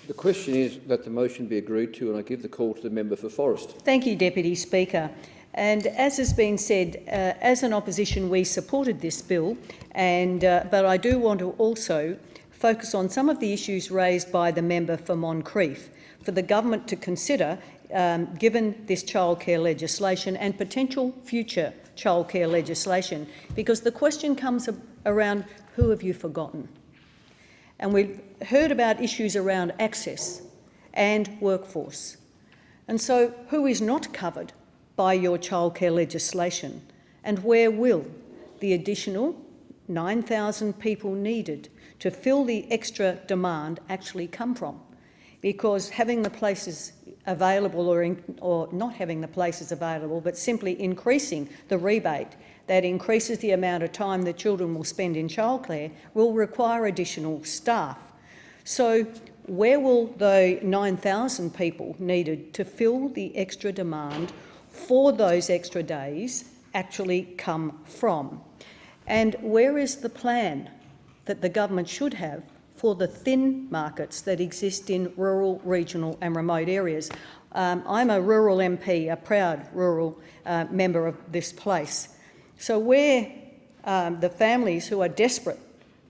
The question is that the motion be agreed to, and I give the call to the member for Forrest. Thank you, Deputy Speaker. And as has been said, as an opposition, we supported this bill, but I do want to also focus on some of the issues raised by the member for Moncrieff for the government to consider, given this childcare legislation and potential future childcare legislation, because the question comes around who have you forgotten? And we've heard about issues around access and workforce. And so who is not covered by your childcare legislation, and where will the additional 9,000 people needed to fill the extra demand actually come from? Because having the places available or not having the places available, but simply increasing the rebate that increases the amount of time the children will spend in childcare will require additional staff. So where will the 9,000 people needed to fill the extra demand for those extra days actually come from? And where is the plan that the government should have for the thin markets that exist in rural, regional and remote areas? I'm a rural MP, a proud rural member of this place. So where the families who are desperate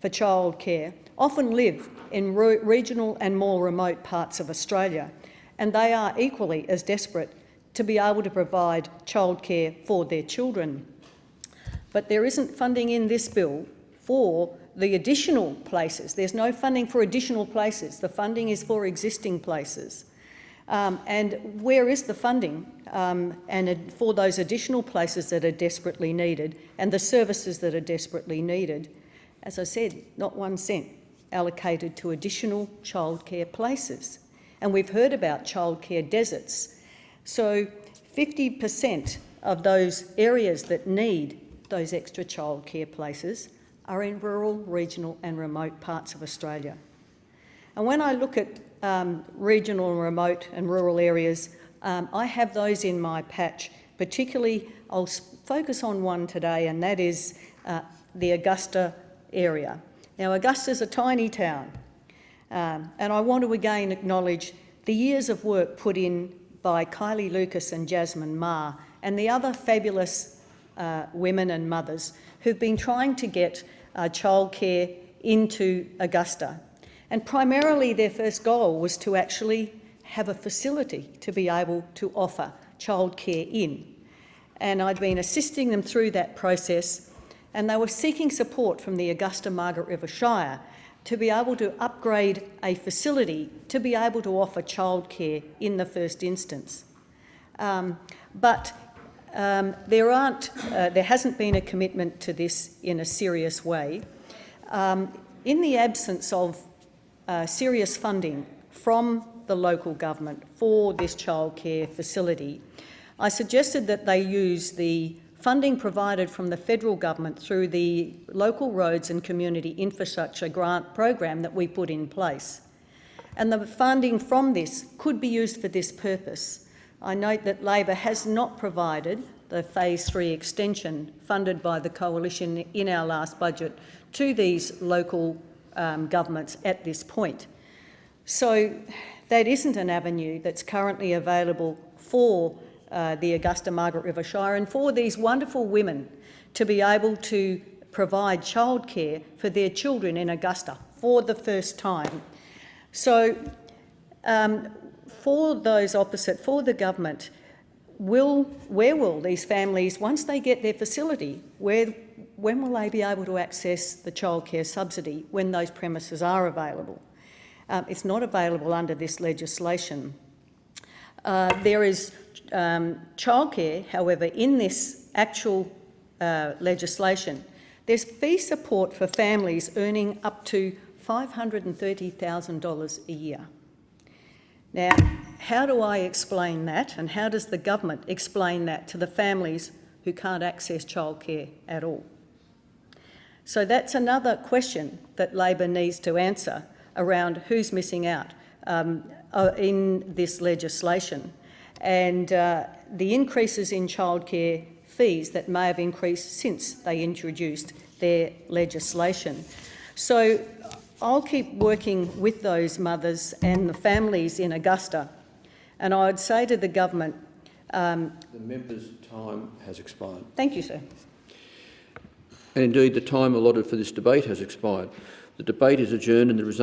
for childcare often live in regional and more remote parts of Australia, and they are equally as desperate to be able to provide childcare for their children. But there isn't funding in this bill for the additional places. There's no funding for additional places. The funding is for existing places. And where is the funding for those additional places that are desperately needed and the services that are desperately needed? As I said, not 1 cent allocated to additional childcare places. And we've heard about childcare deserts. So 50% of those areas that need those extra childcare places are in rural, regional and remote parts of Australia. And when I look at regional and remote and rural areas, I have those in my patch. Particularly, I'll focus on one today, and that is the Augusta area. Now, Augusta's a tiny town, and I want to again acknowledge the years of work put in by Kylie Lucas and Jasmine Ma and the other fabulous women and mothers who've been trying to get childcare into Augusta. And primarily their first goal was to actually have a facility to be able to offer childcare in. And I'd been assisting them through that process, and they were seeking support from the Augusta Margaret River Shire to be able to upgrade a facility to be able to offer childcare in the first instance. But there hasn't been a commitment to this in a serious way. In the absence of serious funding from the local government for this childcare facility, I suggested that they use the funding provided from the federal government through the Local Roads and Community Infrastructure Grant program that we put in place. And the funding from this could be used for this purpose. I note that Labor has not provided the Phase 3 extension funded by the Coalition in our last budget to these local governments at this point. So that isn't an avenue that's currently available for the Augusta Margaret River Shire and for these wonderful women to be able to provide childcare for their children in Augusta for the first time. So for those opposite, for the government, where will these families, once they get their facility, when will they be able to access the childcare subsidy when those premises are available? It's not available under this legislation. There is childcare, however, in this actual legislation. There's fee support for families earning up to $530,000 a year. Now, how do I explain that, and how does the government explain that to the families who can't access childcare at all? So that's another question that Labor needs to answer around who's missing out in this legislation, and the increases in childcare fees that may have increased since they introduced their legislation. So I'll keep working with those mothers and the families in Augusta, and I would say to the government... The member's time has expired. Thank you, sir. And indeed, the time allotted for this debate has expired. The debate is adjourned and the result